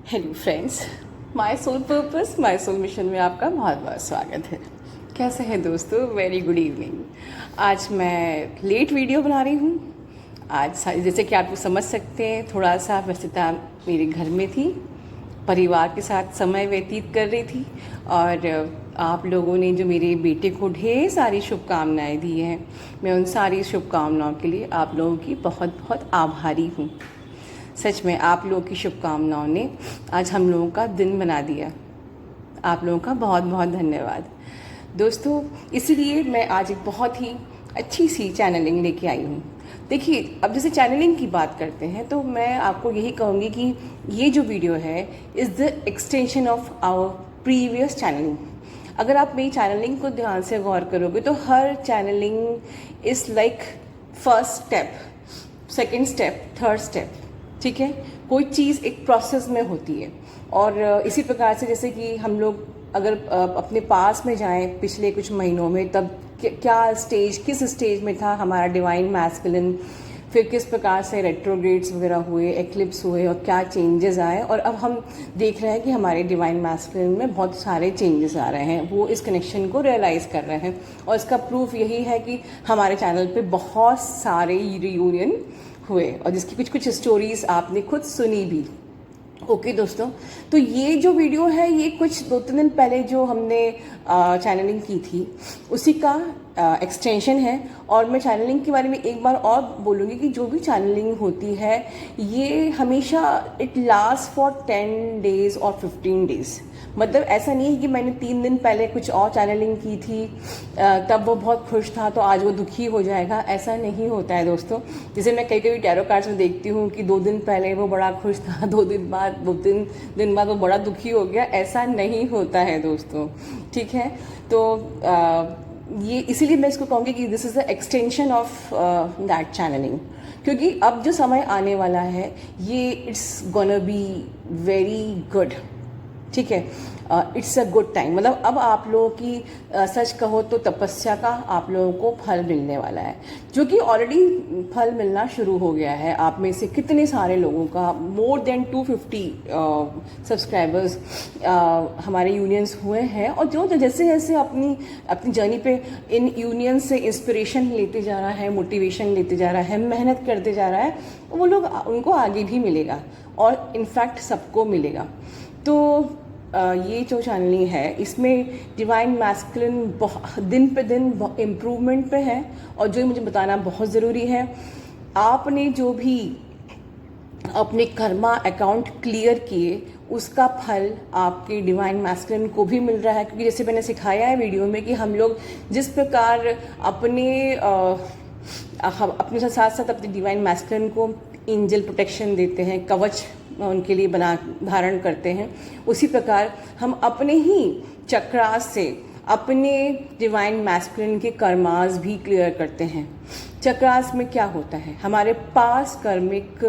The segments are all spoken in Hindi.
Hello friends, my soul purpose my soul mission में आपका बहुत बहुत स्वागत है। कैसे हैं दोस्तों? Very good evening. आज मैं लेट वीडियो बना रही हूँ। आज जैसे कि आप समझ सकते हैं, थोड़ा सा व्यस्तता मेरे घर में थी, परिवार के साथ समय व्यतीत कर रही थी। और आप लोगों ने जो मेरे बेटे को ढेर सारी शुभकामनाएं दी हैं, मैं उन सारी शुभकामनाओं के लिए आप लोगों की बहुत बहुत आभारी हूँ। सच में आप लोगों की शुभकामनाओं ने आज हम लोगों का दिन बना दिया। आप लोगों का बहुत बहुत धन्यवाद दोस्तों। इसलिए मैं आज एक बहुत ही अच्छी सी चैनलिंग लेके आई हूँ। देखिए, अब जैसे चैनलिंग की बात करते हैं तो मैं आपको यही कहूँगी कि ये जो वीडियो है is the extension of our previous channelling. अगर आप मेरी चैनलिंग को ध्यान से गौर करोगे तो हर channelling is like first step, second step, third step. ठीक है, कोई चीज़ एक प्रोसेस में होती है। और इसी प्रकार से जैसे कि हम लोग अगर अपने पास में जाएं पिछले कुछ महीनों में, तब क्या स्टेज, किस स्टेज में था हमारा डिवाइन मैस्कुलिन, फिर किस प्रकार से रेट्रोग्रेड्स वगैरह हुए, एक्लिप्स हुए और क्या चेंजेस आए, और अब हम देख रहे हैं कि हमारे डिवाइन मैस्कुलिन में बहुत सारे चेंजेस आ रहे हैं। वो इस कनेक्शन को रियलाइज़ कर रहे हैं और इसका प्रूफ यही है कि हमारे चैनल पे बहुत सारे रियूनियन हुए और जिसकी कुछ कुछ स्टोरीज आपने खुद सुनी भी। ओके दोस्तों, तो ये जो वीडियो है ये कुछ 2-3 दिन पहले जो हमने चैनलिंग की थी उसी का एक्सटेंशन है। और मैं चैनलिंग के बारे में एक बार और बोलूँगी कि जो भी चैनलिंग होती है ये हमेशा इट लास्ट फॉर 10 डेज़ और 15 डेज़। मतलब ऐसा नहीं है कि मैंने 3 दिन पहले कुछ और चैनलिंग की थी तब वो बहुत खुश था तो आज वो दुखी हो जाएगा। ऐसा नहीं होता है दोस्तों। जैसे मैं कई कई टैरो कार्ड्स में देखती हूँ कि 2 दिन पहले वो बड़ा खुश था, 2 दिन बाद वो बड़ा दुखी हो गया। ऐसा नहीं होता है दोस्तों। ठीक है, तो ये इसीलिए मैं इसको कहूँगी कि this is the extension of that channelling, क्योंकि अब जो समय आने वाला है ये it's gonna be very good. ठीक है, इट्स अ गुड टाइम। मतलब अब आप लोगों की सच कहो तो तपस्या का आप लोगों को फल मिलने वाला है, जो कि ऑलरेडी फल मिलना शुरू हो गया है। आप में से कितने सारे लोगों का मोर देन 250 सब्सक्राइबर्स हमारे यूनियंस हुए हैं, और जो जैसे जैसे अपनी जर्नी पे इन यूनियन से इंस्पिरेशन लेते जा रहा है, मोटिवेशन लेते जा रहा है, मेहनत करते जा रहा है, वो लोग उनको आगे भी मिलेगा और इनफैक्ट सबको मिलेगा। तो ये जो चैनलिंग है इसमें डिवाइन मैस्कुलिन दिन पे दिन इम्प्रूवमेंट पे है। और जो मुझे बताना बहुत ज़रूरी है, आपने जो भी अपने कर्मा अकाउंट क्लियर किए उसका फल आपके डिवाइन मैस्कुलिन को भी मिल रहा है। क्योंकि जैसे मैंने सिखाया है वीडियो में कि हम लोग जिस प्रकार अपने साथ साथ अपने डिवाइन मैस्कुलिन को एंजल प्रोटेक्शन देते हैं, कवच उनके लिए धारण करते हैं, उसी प्रकार हम अपने ही चक्रास से अपने डिवाइन मैस्कुलिन के कर्मास भी क्लियर करते हैं। चक्रास में क्या होता है, हमारे पास कर्मिक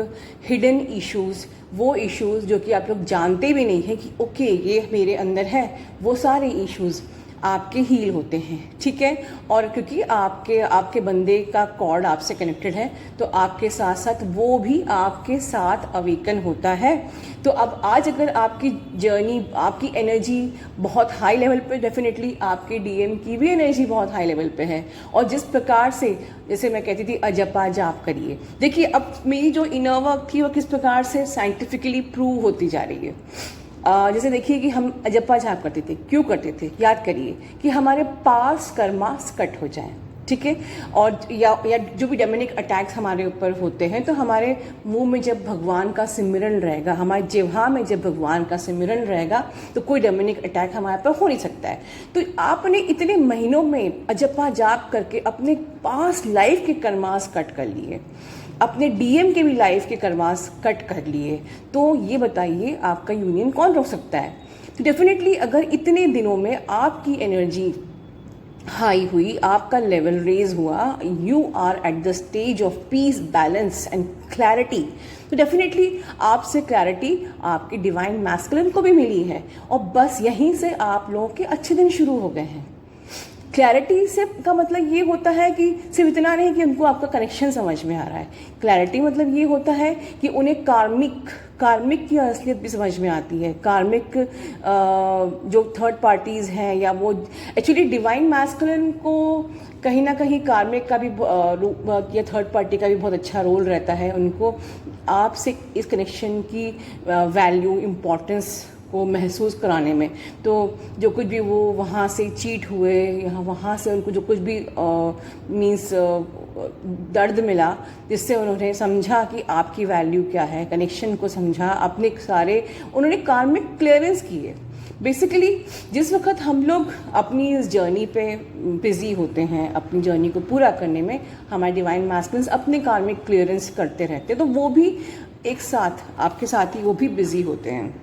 हिडन इश्यूज, वो इश्यूज जो कि आप लोग जानते भी नहीं हैं कि ओके ये मेरे अंदर है, वो सारे इश्यूज आपके हील होते हैं। ठीक है, और क्योंकि आपके बंदे का कॉर्ड आपसे कनेक्टेड है तो आपके साथ साथ वो भी आपके साथ अवेकन होता है। तो अब आज अगर आपकी जर्नी, आपकी एनर्जी बहुत हाई लेवल पे, डेफिनेटली आपके डीएम की भी एनर्जी बहुत हाई लेवल पे है। और जिस प्रकार से जैसे मैं कहती थी अजपा जाप करिए, देखिए अब मेरी जो इनर वर्क थी वो किस प्रकार से साइंटिफिकली प्रूव होती जा रही है। जैसे देखिए कि हम अजपा जाप करते थे, क्यों करते थे? याद करिए कि हमारे पास कर्मास कट हो जाए। ठीक है, और या जो भी डेमोनिक अटैक्स हमारे ऊपर होते हैं तो हमारे मुंह में जब भगवान का सिमरन रहेगा, हमारे जिह्वा में जब भगवान का सिमरन रहेगा तो कोई डेमोनिक अटैक हमारे पर हो नहीं सकता है। तो आपने इतने महीनों में अजपा जाप करके अपने पास लाइफ के कर्मास कट कर लिए, अपने डीएम के भी लाइफ के कर्मास कट कर लिए, तो ये बताइए आपका यूनियन कौन रोक सकता है? तो डेफिनेटली अगर इतने दिनों में आपकी एनर्जी हाई हुई, आपका लेवल रेज हुआ, you are at the stage of peace, balance and clarity, तो डेफिनेटली आपसे क्लैरिटी आपके डिवाइन मैस्कुलिन को भी मिली है। और बस यहीं से आप लोगों के अच्छे दिन शुरू हो गए हैं। क्लैरिटी से का मतलब ये होता है कि सिर्फ इतना नहीं कि उनको आपका कनेक्शन समझ में आ रहा है। क्लैरिटी मतलब ये होता है कि उन्हें कार्मिक की असलियत भी समझ में आती है। कार्मिक जो थर्ड पार्टीज़ हैं, या वो एक्चुअली डिवाइन मैस्कुलिन को कहीं ना कहीं कार्मिक का भी या थर्ड पार्टी का भी बहुत अच्छा रोल रहता है उनको आपसे इस कनेक्शन की वैल्यू, इम्पोर्टेंस को महसूस कराने में। तो जो कुछ भी वो वहाँ से चीट हुए, या वहाँ से उनको जो कुछ भी मीन्स दर्द मिला, जिससे उन्होंने समझा कि आपकी वैल्यू क्या है, कनेक्शन को समझा, अपने सारे उन्होंने कार्मिक क्लियरेंस किए। बेसिकली जिस वक्त हम लोग अपनी इस जर्नी पे बिजी होते हैं, अपनी जर्नी को पूरा करने में, हमारे डिवाइन मैस्कुलिन्स अपने कार्मिक क्लियरेंस करते रहते हैं, तो वो भी एक साथ आपके साथ ही वो भी बिजी होते हैं।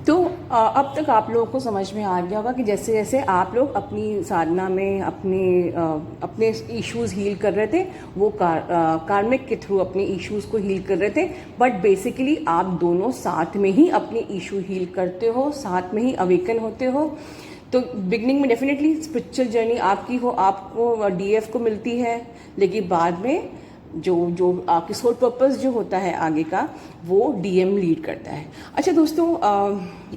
तो अब तक आप लोगों को समझ में आ गया होगा कि जैसे जैसे आप लोग अपनी साधना में अपने इश्यूज़ हील कर रहे थे, वो कार्मिक के थ्रू अपने इश्यूज़ को हील कर रहे थे, बट बेसिकली आप दोनों साथ में ही अपने इशू हील करते हो, साथ में ही अवेकन होते हो। तो बिगनिंग में डेफिनेटली स्पिरिचुअल जर्नी आपकी आपको डीएफ को मिलती है, लेकिन बाद में जो आपकी सोल पर्पस जो होता है आगे का, वो डीएम लीड करता है। अच्छा दोस्तों,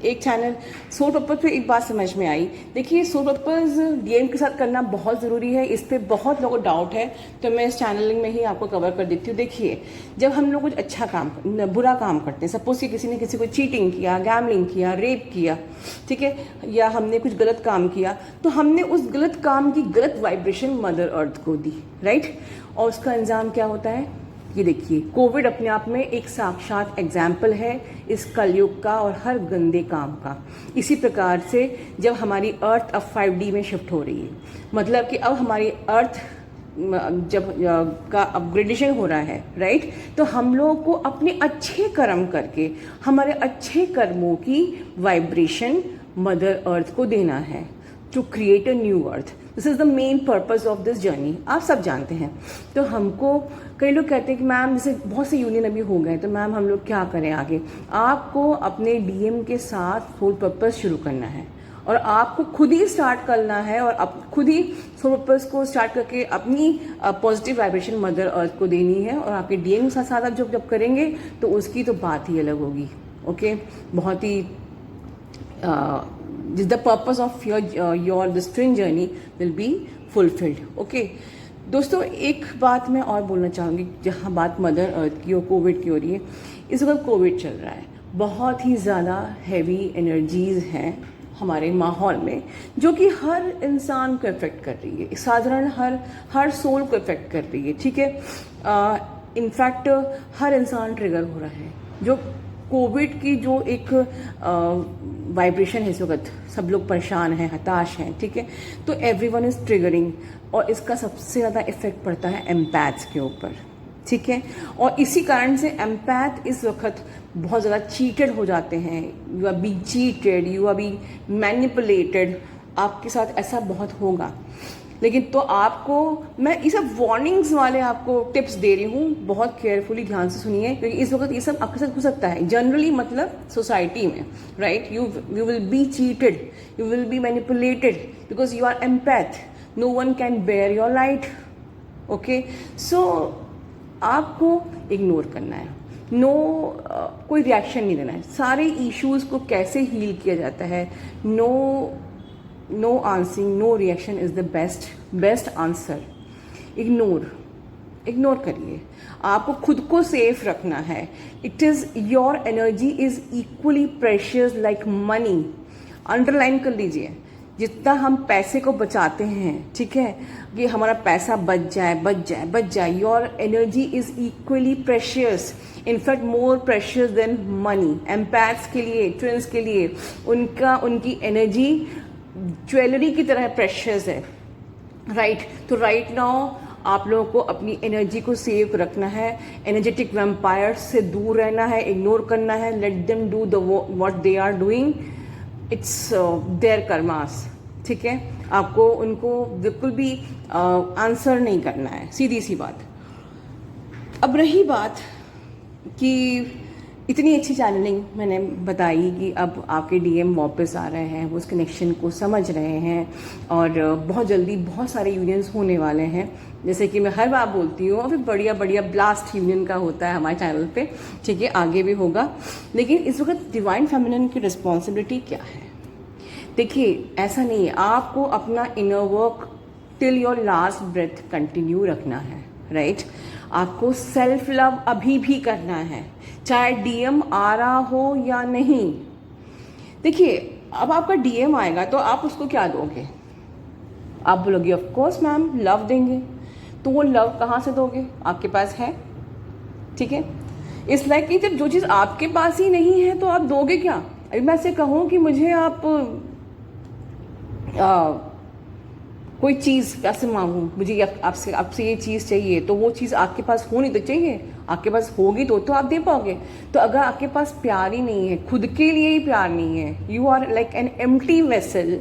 एक चैनल सोल पर्पस पे एक बात समझ में आई। देखिए, सोल पर्पस डीएम के साथ करना बहुत ज़रूरी है, इस पर बहुत लोगों को डाउट है, तो मैं इस चैनलिंग में ही आपको कवर कर देती हूँ। देखिए, जब हम लोग कुछ अच्छा काम, बुरा काम करते हैं, सपोज कि किसी ने किसी को चीटिंग किया, गैमलिंग किया, रेप किया, ठीक है, या हमने कुछ गलत काम किया, तो हमने उस गलत काम की गलत वाइब्रेशन मदर अर्थ को दी, राइट। और उसका अंजाम क्या होता है, ये देखिए, कोविड अपने आप में एक साक्षात एग्जाम्पल है इस कलयुग का और हर गंदे काम का। इसी प्रकार से जब हमारी अर्थ अब 5D में शिफ्ट हो रही है, मतलब कि अब हमारी अर्थ जब का अपग्रेडेशन हो रहा है, राइट, तो हम लोगों को अपने अच्छे कर्म करके हमारे अच्छे कर्मों की वाइब्रेशन मदर अर्थ को देना है, to create a new earth. This is the main purpose of this journey, आप सब जानते हैं। तो हमको कई लोग कहते हैं कि मैम, जैसे बहुत से यूनियन अभी हो गए, तो मैम हम लोग क्या करें आगे। आपको अपने डीएम के साथ सोल पर्पस शुरू करना है, और आपको खुद ही स्टार्ट करना है, और खुद ही सोल पर्पस को स्टार्ट करके अपनी पॉजिटिव वाइब्रेशन मदर अर्थ को देनी है। और आपके डीएम के साथ आप जब करेंगे तो उसकी तो बात ही अलग होगी। ओके, बहुत ही the purpose of your this twin journey will be fulfilled. Okay, दोस्तों, एक बात मैं और बोलना चाहूँगी, जहाँ बात मदर अर्थ की और कोविड की हो रही है। इस वक्त कोविड चल रहा है, बहुत ही ज़्यादा हैवी एनर्जीज़ हैं हमारे माहौल में, जो कि हर इंसान को इफेक्ट कर रही है, साधारण हर सोल को इफेक्ट कर रही है, ठीक है। इनफैक्ट हर इंसान ट्रिगर हो रहा है। जो कोविड की जो एक वाइब्रेशन है, इस वक्त सब लोग परेशान हैं, हताश हैं, ठीक है। तो एवरीवन इज ट्रिगरिंग, और इसका सबसे ज़्यादा इफेक्ट पड़ता है एम्पैथ्स के ऊपर, ठीक है। और इसी कारण से एम्पैथ इस वक्त बहुत ज़्यादा चीटेड हो जाते हैं। You R B cheated, you R be manipulated, आपके साथ ऐसा बहुत होगा। लेकिन तो आपको मैं ये सब वार्निंग्स वाले आपको टिप्स दे रही हूँ, बहुत केयरफुली ध्यान से सुनिए, क्योंकि इस वक्त ये सब आपके साथ हो सकता है जनरली, मतलब सोसाइटी में, right. You will be cheated, you will be manipulated, because you are empath, no one can bear your light. Okay, so आपको इग्नोर करना है, कोई रिएक्शन नहीं देना है। सारे इश्यूज को कैसे हील किया जाता है, no answering, no reaction is the best answer. Ignore करिए, आपको खुद को सेफ रखना है। It is your energy is equally precious like money. Underline कर लीजिए, जितना हम पैसे को बचाते हैं, ठीक है, कि हमारा पैसा बच जाए, your energy is equally precious, in fact more precious than money. Empaths के लिए, ट्विन्स के लिए उनकी एनर्जी ज्वेलरी की तरह प्रेशियस है, राइट। तो राइट नाउ आप लोगों को अपनी एनर्जी को सेव रखना है, एनर्जेटिक वैम्पायर्स से दूर रहना है, इग्नोर करना है। Let them do the what they are doing, it's their karmas, ठीक है। आपको उनको बिल्कुल भी आंसर नहीं करना है, सीधी सी बात। अब रही बात कि इतनी अच्छी चैनलिंग मैंने बताई कि अब आपके डीएम वापस आ रहे हैं, वो उस कनेक्शन को समझ रहे हैं और बहुत जल्दी बहुत सारे यूनियंस होने वाले हैं। जैसे कि मैं हर बार बोलती हूँ, अभी बढ़िया बढ़िया ब्लास्ट यूनियन का होता है हमारे चैनल पे, ठीक है, आगे भी होगा। लेकिन इस वक्त डिवाइन फेमिनिन की रिस्पॉन्सिबिलिटी क्या है? देखिए, ऐसा नहीं है, आपको अपना inner work till your last breath continue रखना है, राइट? आपको सेल्फ लव अभी भी करना है, चाहे डीएम आ रहा हो या नहीं। देखिए, अब आपका डीएम आएगा तो आप उसको क्या दोगे? आप बोलोगे ऑफ कोर्स मैम लव देंगे। तो वो लव कहाँ से दोगे? आपके पास है, ठीक है? इस लाइक कि जब जो चीज़ आपके पास ही नहीं है तो आप दोगे क्या? अभी मैं ऐसे कहूँ कि मुझे आप कोई चीज़ कैसे मांगूँ, मुझे आपसे आपसे ये चीज़ चाहिए, तो वो चीज़ आपके पास होनी तो चाहिए, आपके पास होगी तो आप दे पाओगे। तो अगर आपके पास प्यार ही नहीं है, खुद के लिए ही प्यार नहीं है, you are like an empty vessel,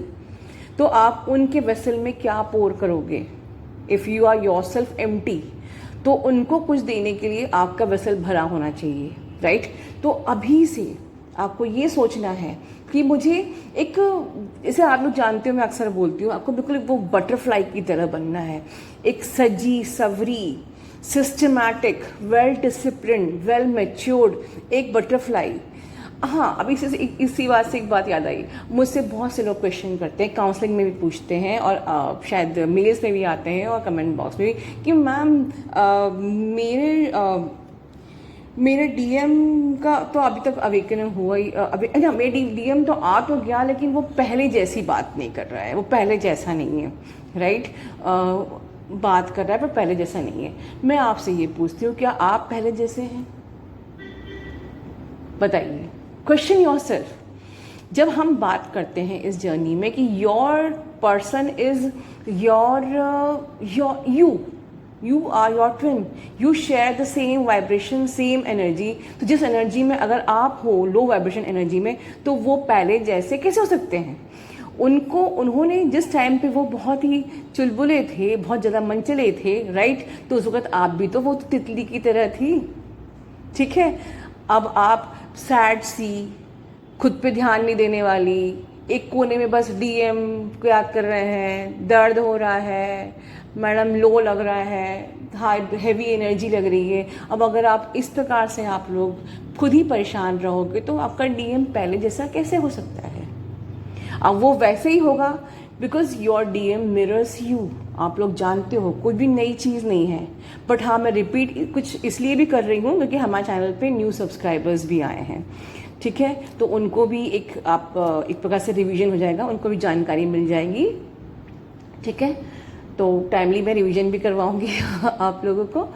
तो आप उनके वेसल में क्या पोर करोगे? If you are yourself empty, तो उनको कुछ देने के लिए आपका वेसल भरा होना चाहिए, राइट? तो अभी से आपको ये सोचना है कि मुझे एक, जैसे आप लोग जानते हो, मैं अक्सर बोलती हूँ, आपको बिल्कुल वो बटरफ्लाई की तरह बनना है, एक सजी सवरी, systematic, well discipline, well matured एक बटरफ्लाई। हाँ, अभी इसी बात से एक बात याद आई, मुझसे बहुत से लोग क्वेश्चन करते हैं, काउंसलिंग में भी पूछते हैं और शायद मेल्स में भी आते हैं और कमेंट बॉक्स में भी कि मैम मेरे डीएम का तो अभी तक अवेकन हुआ ही, अभी अच्छा मेरे डीएम तो आ तो गया, लेकिन वो पहले जैसी बात नहीं कर रहा है, वो पहले जैसा नहीं है, राइट? बात कर रहा है पर पहले जैसा नहीं है। मैं आपसे ये पूछती हूँ, क्या आप पहले जैसे हैं? बताइए, क्वेश्चन योरसेल्फ। जब हम बात करते हैं इस जर्नी में कि your person is you are your twin, you share the same vibration, same energy, तो जिस एनर्जी में अगर आप हो, लो वाइब्रेशन एनर्जी में, तो वो पहले जैसे कैसे हो सकते हैं? उन्होंने जिस टाइम पे वो बहुत ही चुलबुले थे, बहुत ज़्यादा मनचले थे, राइट? तो उस वक्त आप भी तो वो तितली की तरह थी, ठीक है? अब आप सैड सी, खुद पे ध्यान नहीं देने वाली, एक कोने में बस डीएम को याद कर रहे हैं, दर्द हो रहा है, मैडम लो लग रहा है, हाई हैवी एनर्जी लग रही है। अब अगर आप इस प्रकार से आप लोग खुद ही परेशान रहोगे तो आपका डीएम पहले जैसा कैसे हो सकता है? अब वो वैसे ही होगा because your DM mirrors you. आप लोग जानते हो कोई भी नई चीज़ नहीं है, बट हाँ, मैं रिपीट कुछ इसलिए भी कर रही हूँ क्योंकि हमारे चैनल पे न्यू सब्सक्राइबर्स भी आए हैं, ठीक है? तो उनको भी एक प्रकार से रिवीजन हो जाएगा, उनको भी जानकारी मिल जाएगी, ठीक है? तो टाइमली मैं रिवीजन भी करवाऊंगी आप लोगों को।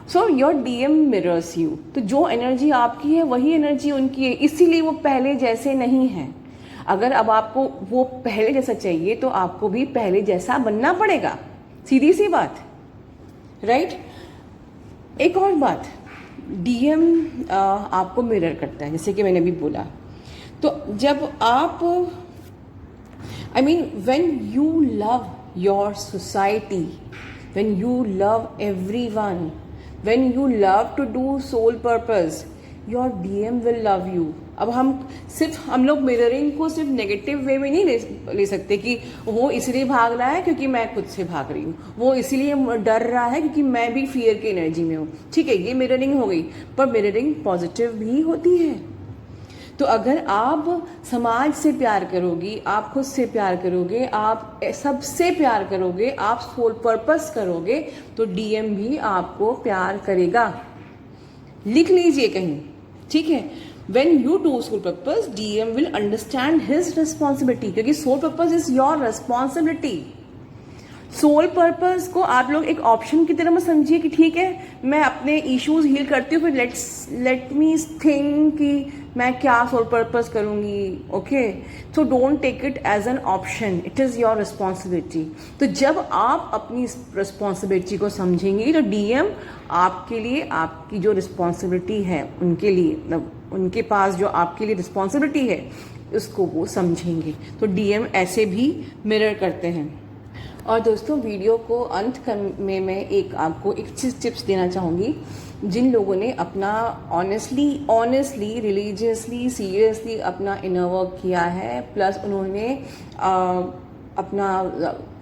So your DM mirrors you, तो जो एनर्जी आपकी है वही एनर्जी उनकी है, इसीलिए वो पहले जैसे नहीं है। अगर अब आपको वो पहले जैसा चाहिए तो आपको भी पहले जैसा बनना पड़ेगा, सीधी सी बात, राइट? एक और बात, डीएम आपको मिरर करता है, जैसे कि मैंने अभी बोला। तो जब आप when you love your society, when you love everyone, when you love to do soul purpose, your DM will love you. अब हम लोग मिररिंग को सिर्फ नेगेटिव वे में नहीं ले सकते कि वो इसलिए भाग रहा है क्योंकि मैं खुद से भाग रही हूँ, वो इसलिए डर रहा है क्योंकि मैं भी फियर की एनर्जी में हूँ, ठीक है? ये मिररिंग हो गई, पर मिररिंग पॉजिटिव भी होती है। तो अगर आप समाज से प्यार करोगी, आप खुद से प्यार करोगे, आप सबसे प्यार करोगे, आप सोल पर्पस करोगे, तो डीएम भी आपको प्यार करेगा। लिख लीजिए कहीं, ठीक है? When you do soul purpose, DM will understand his responsibility, क्योंकि soul purpose is your responsibility. Soul purpose को आप लोग एक ऑप्शन की तरह मत समझिए कि ठीक है मैं अपने इश्यूज हील करती हूँ, फिर लेट मी थिंक कि मैं क्या सोल पर्पस करूँगी, okay? So don't take it as an option, it is your responsibility. तो जब आप अपनी रिस्पॉन्सिबिलिटी को समझेंगी तो डीएम आपके लिए, आपकी जो रिस्पॉन्सिबिलिटी है उनके लिए, मतलब उनके पास जो आपके लिए रिस्पॉन्सिबिलिटी है उसको वो समझेंगे। तो डीएम ऐसे भी मिरर करते हैं। और दोस्तों वीडियो को अंत में मैं आपको एक चीज़ टिप्स देना चाहूँगी। जिन लोगों ने अपना ऑनेस्टली रिलीजियसली सीरियसली अपना इनर वर्क किया है, प्लस उन्होंने अपना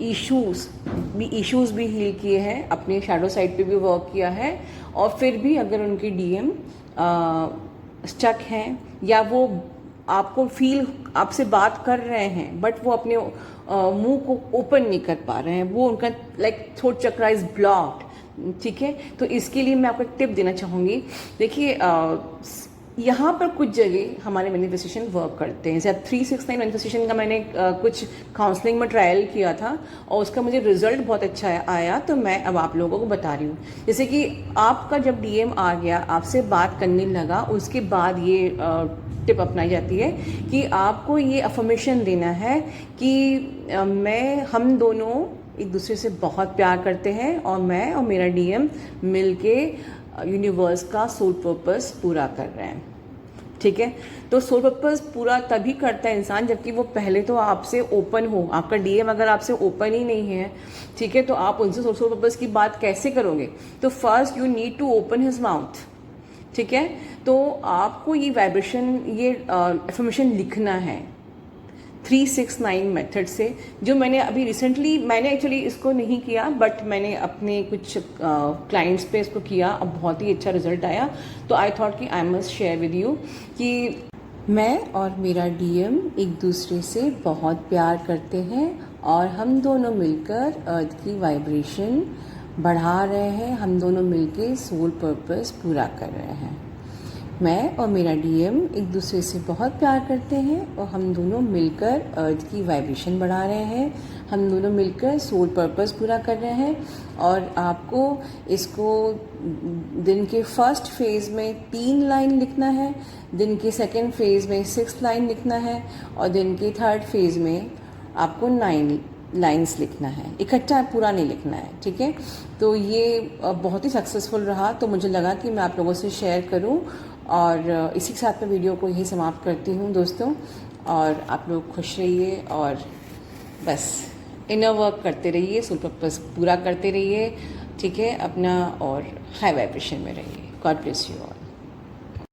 इश्यूज़ भी हील किए हैं, अपने शैडो साइड पे भी वर्क किया है, और फिर भी अगर उनके डीएम स्टक हैं या वो आपसे बात कर रहे हैं बट वो अपने मुंह को ओपन नहीं कर पा रहे हैं, वो उनका थ्रोट चक्रा इज ब्लॉक्ड, ठीक है। तो इसके लिए मैं आपको एक टिप देना चाहूँगी। देखिए यहाँ पर कुछ जगह हमारे मैनिफेस्टेशन वर्क करते हैं। जैसे 369 मैनिफेस्टेशन का मैंने कुछ काउंसलिंग में ट्रायल किया था और उसका मुझे रिजल्ट बहुत अच्छा आया, तो मैं अब आप लोगों को बता रही हूँ। जैसे कि आपका जब डीएम आ गया, आपसे बात करने लगा, उसके बाद ये टिप अपनाई जाती है कि आपको ये अफर्मेशन देना है कि हम दोनों एक दूसरे से बहुत प्यार करते हैं और मैं और मेरा डीएम मिलके यूनिवर्स का सोल पर्पस पूरा कर रहे हैं, ठीक है। तो सोल पर्पस पूरा तभी करता है इंसान जबकि वो पहले तो आपसे ओपन हो। आपका डीएम अगर आपसे ओपन ही नहीं है, ठीक है, तो आप उनसे सोल पर्पस की बात कैसे करोगे? तो first you need to open his mouth, ठीक है। तो आपको ये वाइब्रेशन, ये अफर्मेशन लिखना है 369 मेथड से, जो मैंने अभी रिसेंटली, मैंने एक्चुअली इसको नहीं किया बट मैंने अपने कुछ क्लाइंट्स पे इसको किया, अब बहुत ही अच्छा रिजल्ट आया। तो आई थॉट कि I must share with you कि मैं और मेरा डीएम एक दूसरे से बहुत प्यार करते हैं और हम दोनों मिलकर अर्थ की वाइब्रेशन बढ़ा रहे हैं, हम दोनों मिलकर सोल पर्पस पूरा कर रहे हैं। मैं और मेरा डीएम एक दूसरे से बहुत प्यार करते हैं और हम दोनों मिलकर अर्थ की वाइब्रेशन बढ़ा रहे हैं, हम दोनों मिलकर सोल पर्पस पूरा कर रहे हैं। और आपको इसको दिन के फर्स्ट फेज़ में 3 लाइन लिखना है, दिन के सेकंड फेज़ में 6 लाइन लिखना है और दिन के थर्ड फेज़ में आपको 9 लाइंस लिखना है। इकट्ठा पूरा नहीं लिखना है, ठीक है। तो ये बहुत ही सक्सेसफुल रहा, तो मुझे लगा कि मैं आप लोगों से शेयर करूं। और इसी के साथ मैं वीडियो को यही समाप्त करती हूं दोस्तों, और आप लोग खुश रहिए और बस इनर वर्क करते रहिए, सोल पर्पस पूरा करते रहिए, ठीक है अपना, और हाई वाइब्रेशन में रहिए। God bless you all.